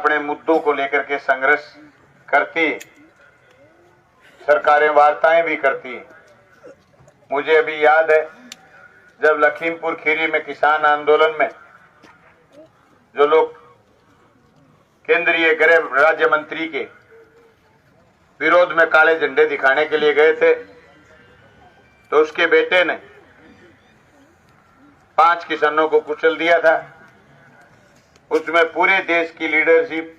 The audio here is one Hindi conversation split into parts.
अपने मुद्दों को लेकर के संघर्ष करती, सरकारें वार्ताएं भी करती। मुझे अभी याद है जब लखीमपुर खीरी में किसान आंदोलन में जो लोग केंद्रीय गृह राज्य मंत्री के विरोध में काले झंडे दिखाने के लिए गए थे, तो उसके बेटे ने 5 किसानों को कुचल दिया था। उसमें पूरे देश की लीडरशिप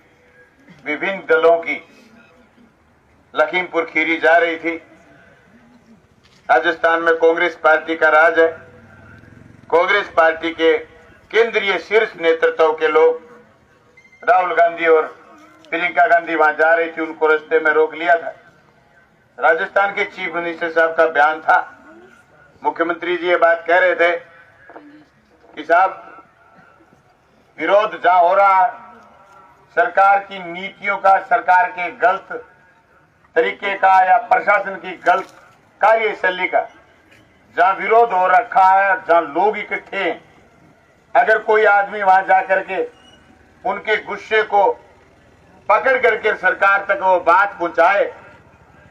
विभिन्न दलों की लखीमपुर खीरी जा रही थी। राजस्थान में कांग्रेस पार्टी का राज है। कांग्रेस पार्टी के केंद्रीय शीर्ष नेतृत्व के लोग राहुल गांधी और प्रियंका गांधी वहां जा रही थी, उनको रास्ते में रोक लिया था। राजस्थान के चीफ मिनिस्टर साहब का बयान था, मुख्यमंत्री जी ये बात कह रहे थे कि साहब विरोध जहां हो रहा है सरकार की नीतियों का, सरकार के गलत तरीके का या प्रशासन की गलत कार्यशैली का जहां विरोध हो रखा है, जहां लोग इकट्ठे हैं, अगर कोई आदमी वहां जाकर के उनके गुस्से को पकड़ करके सरकार तक वो बात पहुंचाए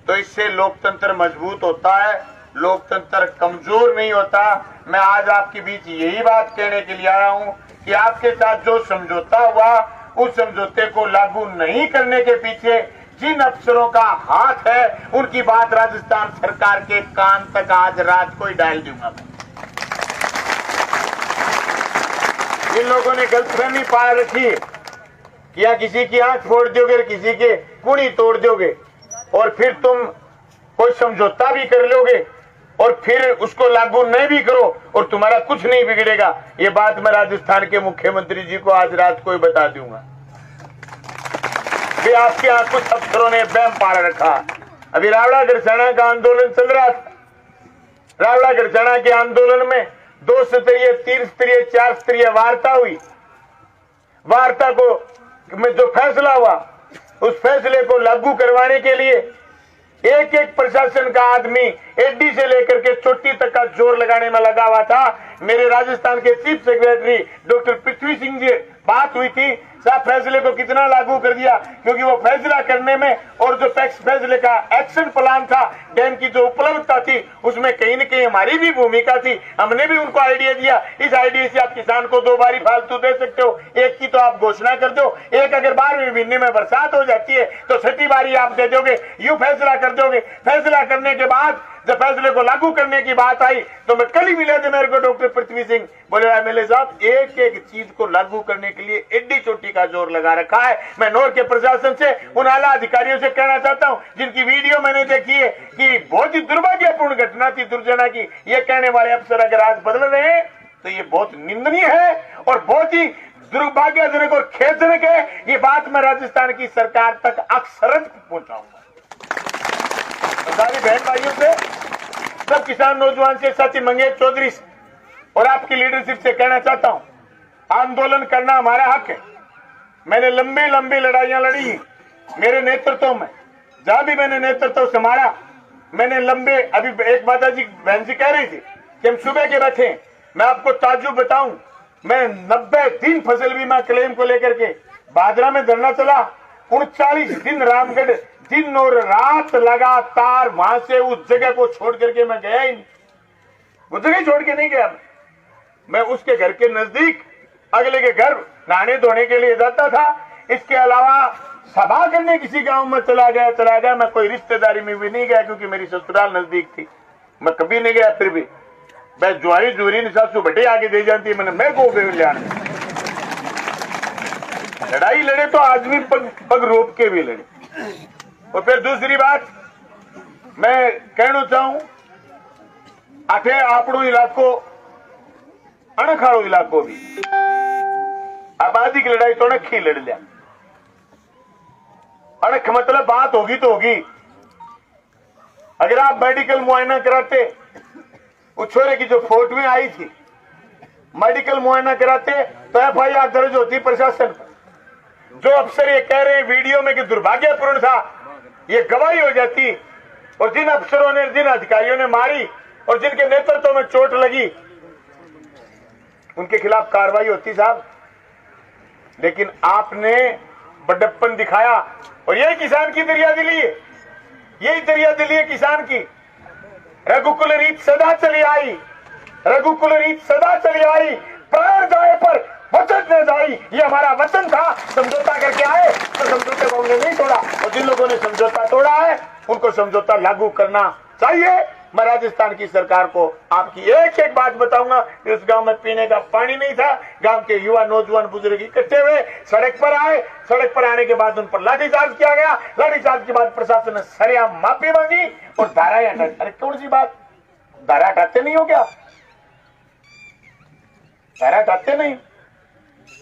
तो इससे लोकतंत्र मजबूत होता है, लोकतंत्र कमजोर नहीं होता। मैं आज आपके बीच यही बात कहने के लिए आया हूं कि आपके साथ जो समझौता हुआ उस समझौते को लागू नहीं करने के पीछे जिन अफसरों का हाथ है उनकी बात राजस्थान सरकार के कान तक आज रात को ही डाल दूंगा। इन लोगों ने गलतफहमी पा रखी है कि या किसी की आंख फोड़ दोगे, किसी के कुड़ी तोड़ दोगे और फिर तुम कोई समझौता भी कर लोगे और फिर उसको लागू नहीं भी करो और तुम्हारा कुछ नहीं बिगड़ेगा। ये बात मैं राजस्थान के मुख्यमंत्री जी को आज रात को ही बता दूंगा कि आपके यहाँ कुछ अफसरों ने बैम पाड़ रखा। अभी रावड़ा गरसाना का आंदोलन चल रहा था। रावड़ा गरसाना के आंदोलन में 2 स्तरीय, 3 स्तरीय, 4 स्तरीय वार्ता हुई। वार्ता को में जो फैसला हुआ उस फैसले को लागू करवाने के लिए एक एक प्रशासन का आदमी एडी से लेकर के चोटी तक का जोर लगाने में लगा हुआ था। मेरे राजस्थान के chief secretary doctor Prithvi Singh ji बात हुई थी, साहब फैसले को कितना लागू कर दिया, क्योंकि वो फैसला करने में और जो टैक्स फैसले का एक्शन प्लान था, डैम की जो उपलब्धता थी उसमें कहीं न कहीं हमारी भी भूमिका थी। हमने भी उनको आइडिया दिया, इस आइडिया से आप किसान को 2 बारी फालतू दे सकते हो, एक की तो आप घोषणा कर दो, एक अगर 12वें महीने में बरसात हो जाती है तो 6ठी बारी आप दे दोगे, यूं फैसला कर दोगे। फैसला करने के बाद जब फैसले को लागू करने की बात आई तो मैं कल ही मिले थे मेरे को डॉक्टर पृथ्वी सिंह, बोले एमएलए साहब एक एक चीज को लागू करने के लिए एडी चोटी का जोर लगा रखा है। मैं नौर के प्रशासन से, उन आला अधिकारियों से कहना चाहता हूं जिनकी वीडियो मैंने देखी है कि बहुत ही दुर्भाग्यपूर्ण घटना थी दुर्जना की, ये कहने वाले अफसर अगर आज बदल रहे हैं तो ये बहुत निंदनीय है और बहुत ही दुर्भाग्यजनक और खेदजनक है। ये बात मैं राजस्थान की सरकार तक अक्सरत पहुंचाऊंगा। सारी बहन भाइयों से, सब किसान नौजवान से, साथी मंगेश चौधरी से और आपकी लीडरशिप से कहना चाहता हूं, आंदोलन करना हमारा हक है। मैंने लंबी लंबी लड़ाइयां लड़ी मेरे नेतृत्व में, जहां भी मैंने नेतृत्व संभाला मैंने लंबे, अभी एक माता जी बहन जी कह रही थी कि हम सुबह के बैठे, मैं आपको ताज्जुब बताऊं, मैं 90 दिन फसल बीमा क्लेम को लेकर के भादरा में धरना चला। 39 दिन रामगढ़ दिन और रात लगातार वहां से उस जगह को छोड़ करके मैं गया ही नहीं, वो जगह छोड़ के नहीं गया। मैं उसके घर के नजदीक अगले के घर नहाने धोने के लिए जाता था। इसके अलावा सभा करने किसी गांव में चला गया। मैं कोई रिश्तेदारी में भी नहीं गया क्योंकि मेरी ससुराल नजदीक थी, मैं कभी नहीं गया। फिर भी मैं जुआरी जूरी सासू बटे आगे दे जाती है, मैं को लड़ाई लड़े तो आदमी पग रोक के भी लड़े। और फिर दूसरी बात मैं कहना चाहूं, आठे आपड़ो इलाको अणखाड़ो इलाको भी आबादी की लड़ाई तो अणख ही लड़ लिया। अणख मतलब बात होगी तो होगी। अगर आप मेडिकल मुआयना कराते, उस छोरे की जो फोटोएं आई थी, मेडिकल मुआयना कराते तो एफआईआर दर्ज होती प्रशासन पर। जो अफसर ये कह रहे हैं वीडियो में कि दुर्भाग्यपूर्ण था, ये गवाही हो जाती। और जिन अफसरों ने, जिन अधिकारियों ने मारी और जिनके नेतृत्व में चोट लगी उनके खिलाफ कार्रवाई होती साहब। लेकिन आपने बड़प्पन दिखाया। और यही किसान की दरियादिली है, यही दरियादिली है किसान की। रघुकुल रीत सदा चली आई, रघुकुल रीत सदा चली आई, प्राण जाए पर वचन न जाई। ये हमारा वचन था, समझौता करके आए तो समझौते को हमने नहीं तोड़ा, और जिन लोगों ने समझौता तोड़ा है उनको समझौता लागू करना चाहिए। मैं राजस्थान की सरकार को आपकी एक एक बात बताऊंगा। इस गांव में पीने का पानी नहीं था, गांव के युवा नौजवान बुजुर्ग इकट्ठे हुए सड़क पर आए, सड़क पर आने के बाद उन पर लाठीचार्ज किया गया। लाठीचार्ज के बाद प्रशासन ने सरेआम माफी मांगी और धाराएं हटा। अरे कौन सी बात, धारा हटाते नहीं हो क्या? धारा हटाते नहीं,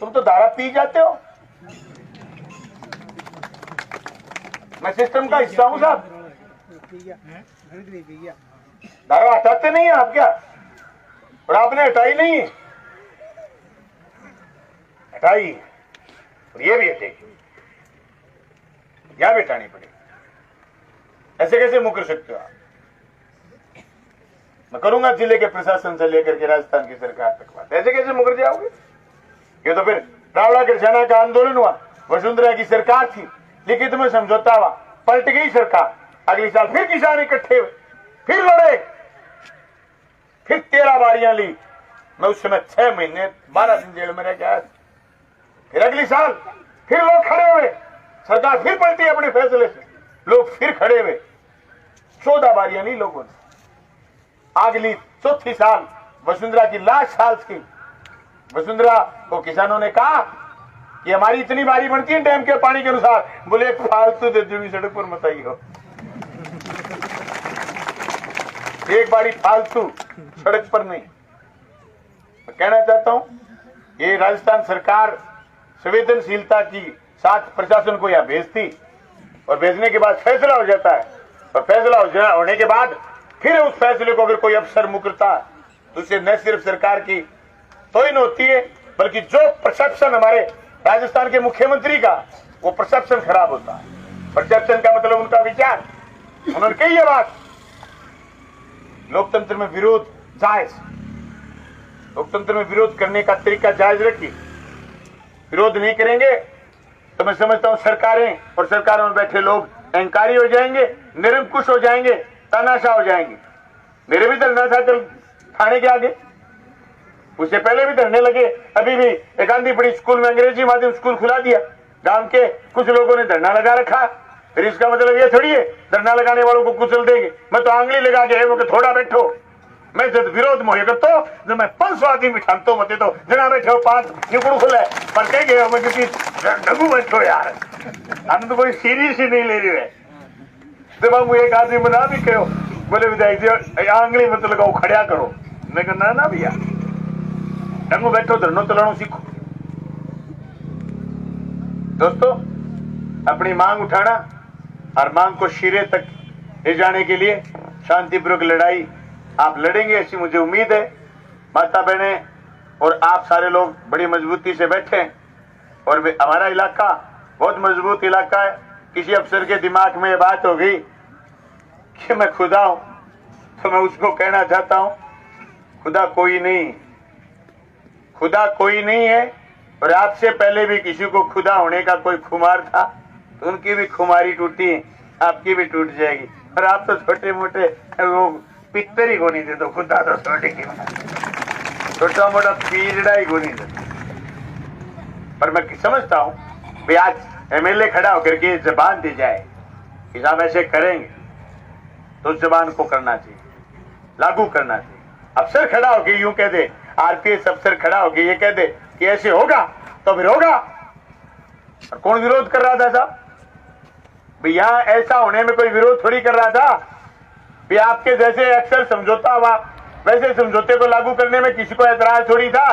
तुम तो धारा पी जाते हो। मैं सिस्टम का हिस्सा हूं साहब, धारा हटाते नहीं है आप क्या? और आपने हटाई नहीं है, हटाई और ये भी हटेगी, यह भी हटानी पड़ेगी। ऐसे कैसे मुकर सकते हो आप? मैं करूंगा जिले के प्रशासन से लेकर के राजस्थान की सरकार तक बात। ऐसे कैसे मुकर जाओगे? ये तो फिर रावला गिरजाना का आंदोलन हुआ, वसुंधरा की सरकार थी, लिखित में समझौता हुआ, पलट गई सरकार। अगले साल फिर किसान इकट्ठे हुए, फिर लड़े, फिर 13 बारियां ली। मैं उस समय 6 महीने 12 दिन जेल में रह गया। फिर अगले साल फिर लोग खड़े हुए, सरकार फिर पलटी अपने फैसले से, लोग फिर खड़े हुए, 14 बारियां ली लोगों ने। अगली चौथी साल वसुंधरा की लास्ट साल की, वसुंधरा को किसानों ने कहा कि हमारी इतनी बारी बनती है डैम के पानी के अनुसार। बोले फालतू दे सड़क पर मत आई हो, एक बारी फालतू सड़क पर नहीं। मैं कहना चाहता हूं, ये राजस्थान सरकार संवेदनशीलता की साथ प्रशासन को यहां भेजती और भेजने के बाद फैसला हो जाता है, और फैसला होने के बाद फिर उस फैसले को अगर कोई अफसर मुकरता तो उससे न सिर्फ सरकार की तोहिन होती है, बल्कि जो परसेप्शन हमारे राजस्थान के मुख्यमंत्री का, वो परसेप्शन खराब होता है। परसेप्शन का मतलब उनका विचार। उन्होंने कही है बात, लोकतंत्र में विरोध जायज, लोकतंत्र में विरोध करने का तरीका जायज रखिए। विरोध नहीं करेंगे तो मैं समझता हूं सरकारें और सरकारों में बैठे लोग अहंकारी हो जाएंगे, निरंकुश हो जाएंगे, तानाशाह हो जाएंगे। मेरे भी धरना था कल थाने के आगे, उससे पहले भी धरने लगे। अभी भी एक गांधी बड़ी स्कूल में अंग्रेजी माध्यम स्कूल खुला दिया, गांव के कुछ लोगों ने धरना लगा रखा। फिर इसका मतलब ये थोड़ी है धरना लगाने वालों को कुचल देंगे। मैं तो आंगली लगा के वो थोड़ा बैठो, मैं जब विरोध मोहे करतो जब मैं 500 आदमी बिठातो मते तो जना बैठो 5 निकुड़ खुले पर कह गए मैं किसी डगू बैठो यार, हम तो कोई सीरियस ही नहीं ले रहे है। जब हम एक आदमी बना भी कहो बोले विधायक जी आंगली मत लगाओ, खड़ा करो। मैं कहना ना भैया डंगू बैठो, धरनो चलानो सीखो। दोस्तों, अपनी मांग उठाना और मांग को शिरे तक ले जाने के लिए शांतिपूर्वक लड़ाई आप लड़ेंगे ऐसी मुझे उम्मीद है। माता बहने और आप सारे लोग बड़ी मजबूती से बैठे हैं, और हमारा इलाका बहुत मजबूत इलाका है। किसी अफसर के दिमाग में ये बात हो गई कि मैं खुदा हूं, तो मैं उसको कहना चाहता हूं खुदा कोई नहीं, खुदा कोई नहीं है। और आपसे पहले भी किसी को खुदा होने का कोई खुमार था तो उनकी भी खुमारी टूटी, आपकी भी टूट जाएगी। और आप तो छोटे मोटे वो पित्तर ही को नहीं दे, तो खुदा तो छोटे की छोटा मोटा पीजड़ा ही को नहीं दे। पर मैं समझता हूं भाई आज एमएलए खड़ा होकर के जबान दी जाए कि साहब ऐसे करेंगे, तो उस जबान को करना चाहिए, लागू करना चाहिए। अफसर खड़ा होकर यूं कह दे, आरपीएस अफसर खड़ा होकर ये कह दे कि ऐसे होगा तो फिर होगा। और कौन विरोध कर रहा था साहब? भैया ऐसा होने में कोई विरोध थोड़ी कर रहा था। भी आपके जैसे अक्सर समझौता हुआ वैसे समझौते को लागू करने में किसी को एतराज थोड़ी था।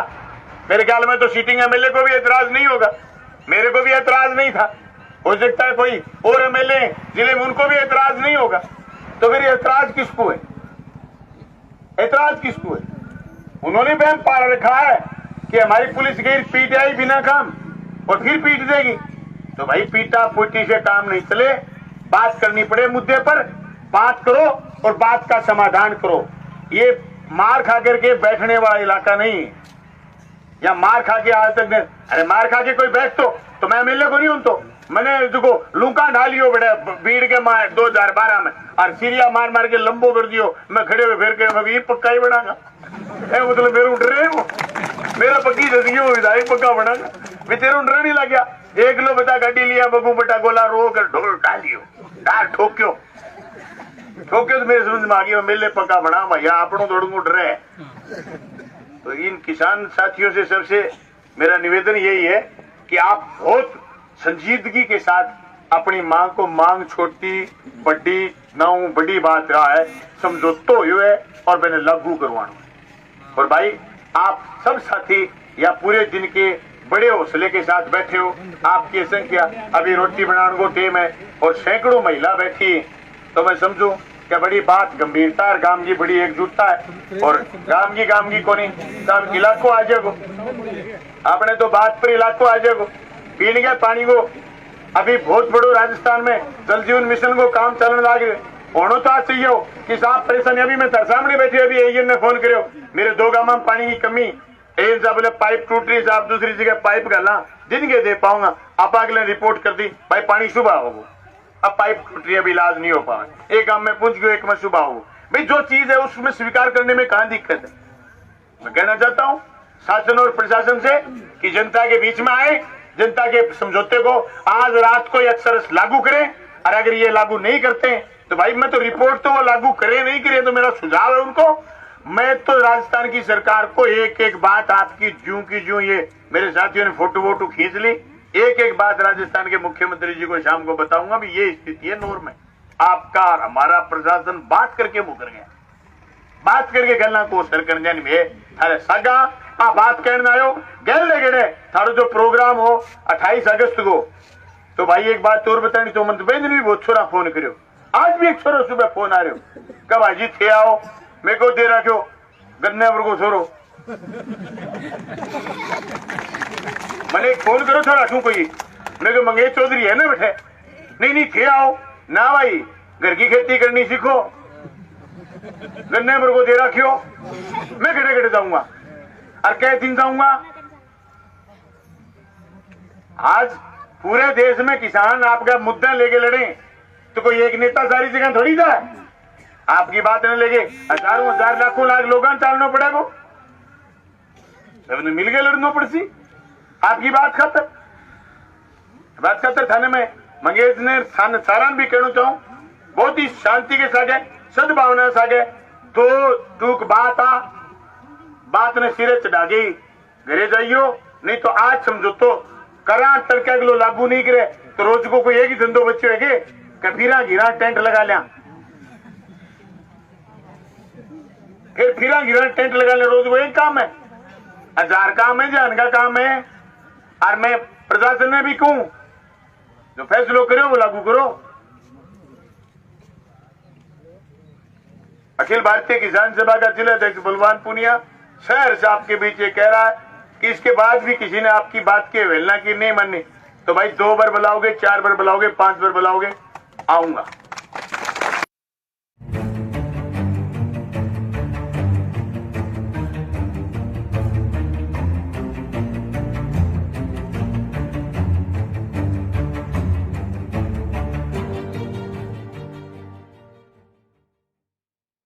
मेरे ख्याल में तो सीटिंग एमएलए को भी एतराज नहीं होगा, मेरे को भी एतराज नहीं था, हो सकता है कोई और एमएलए जिले में उनको भी एतराज नहीं होगा। तो फिर एतराज किसको है? एतराज किसको है? उन्होंने बैन पार रखा है कि हमारी पुलिस गई पीट आई बिना काम और फिर पीट देगी। तो भाई पीटा पुटी से काम नहीं चले, बात करनी पड़े मुद्दे पर, बात करो और बात का समाधान करो। ये मार खा करके बैठने वाला इलाका नहीं है, या मार खा के आज तक नहीं। अरे मार खा के कोई बैठ तो मैं एमएलए को नहीं हूं, तो मैंने देखो लूका डालियो बड़े भीड़ के मार 2012 में और सीरिया मार मार के लंबो कर दियो। मैं खड़े हुए फिर के मैं ये पक्का ही बनागा मतलब मेरे उठ रहे हो मेरा पक्की जदगी विधायक पक्का बनागा मैं तेरे उठ नहीं लग गया। 1 किलो बता गाड़ी लिया बगू बटा गोला रो कर ढोल डालियो डाल ठोक्यो तो मेरे समझ में आ गया मेले पक्का बना भैया आपनों दौड़ू उठ रहे। तो इन किसान साथियों से सबसे मेरा निवेदन यही है कि आप बहुत संजीदगी के साथ अपनी मांग को मांग छोटी बड़ी ना बड़ी बात रहा है समझौतो हुए है और मैंने लागू करवाना। और भाई आप सब साथी या पूरे दिन के बड़े हौसले के साथ बैठे हो। आपकी संख्या अभी रोटी बनाने को टेम है और सैकड़ों महिला बैठी है तो मैं समझू क्या बड़ी बात गंभीरता और गांव की बड़ी एकजुटता है। और गांव की कोनी सब इलाकों आ जाएगो आपने तो बात पर इलाकों आ जाएगो पीने के पानी को अभी बहुत बड़ो राजस्थान में जल जीवन मिशन को काम चलने लगे होना तो आज चाहिए हो कि साहब परेशानी अभी मैं सामने बैठी अभी एएन ने फोन करो मेरे 2 गांव में पानी की कमी एएन साहब बोले पाइप टूट रही साहब दूसरी जगह पाइप गलना दिन के दे पाऊंगा आप अगले रिपोर्ट कर दी भाई पानी सुबह होगा अब पाइप टूट रही अभी इलाज नहीं हो पा एक गांव में पूछ गयो एक में सुबह हो भाई जो चीज है उसमें स्वीकार करने में कहां दिक्कत है। मैं कहना चाहता हूं शासन और प्रशासन से कि जनता के बीच में आए जनता के समझौते को आज रात को अक्सर लागू करें और अगर ये लागू नहीं करते तो भाई मैं तो रिपोर्ट तो वो लागू करे नहीं करे तो मेरा सुझाव है उनको मैं तो राजस्थान की सरकार को एक एक बात आपकी जूं की जूं ये मेरे साथियों ने फोटो वोटो खींच ली एक एक बात राजस्थान के मुख्यमंत्री जी को शाम को बताऊंगा भी ये स्थिति है नोर में आपका और हमारा प्रशासन बात करके मुकर गया बात करके गलना को सर कर जाने में थारे सगा आ बात कहने आयो गल ले गए थारो जो प्रोग्राम हो 28 अगस्त को तो भाई एक बात और बतानी तो मंत्री ने भी बहुत छोरा फोन करो आज भी एक छोरो सुबह फोन आ रहे हो कब भाई जी थे आओ मेरे को दे रखो गन्ने को छोरो मैंने एक फोन करो थोड़ा शू कोई मेरे को मंगेश चौधरी है ना बैठे नहीं थे आओ ना भाई घर की खेती करनी सीखो गन्ने मेरे को दे रखियो मैं खड़े खड़े जाऊंगा और कै दिन जाऊंगा। आज पूरे देश में किसान आपका मुद्दा लेके लड़े तो कोई एक नेता सारी जगह थोड़ी जाए आपकी बात न लेके हजारों हजार लाखों लाख लोगों चालना पड़ेगा सबने मिलकर लड़ना पड़सी आपकी बात खतर थाने में मंगेश ने सारा भी कहना चाहूं बहुत ही शांति के सागे सद्भावना सागे तो टूक बात ने सिरे चढ़ा गई घरे जाइयो नहीं तो आज समझो तो करा तड़का किलो लागू नहीं करे तो रोज को कोई एक ही धंधो बच्चे है फिरा घिरा टेंट लगा लिया फिर फिरा घिरा टेंट लगा लिया रोज को एक काम है 1000 काम है जान का काम है और मैं प्रशासन में भी कहूं जो फैसलो करो वो लागू करो। अखिल भारतीय किसान सभा का जिला अध्यक्ष बलवान पुनिया शहर से आपके बीच ये कह रहा है कि इसके बाद भी किसी ने आपकी बात की अवहेलना की नहीं मानी तो भाई 2 बार बुलाओगे 4 बार बुलाओगे 5 बार बुलाओगे आऊंगा।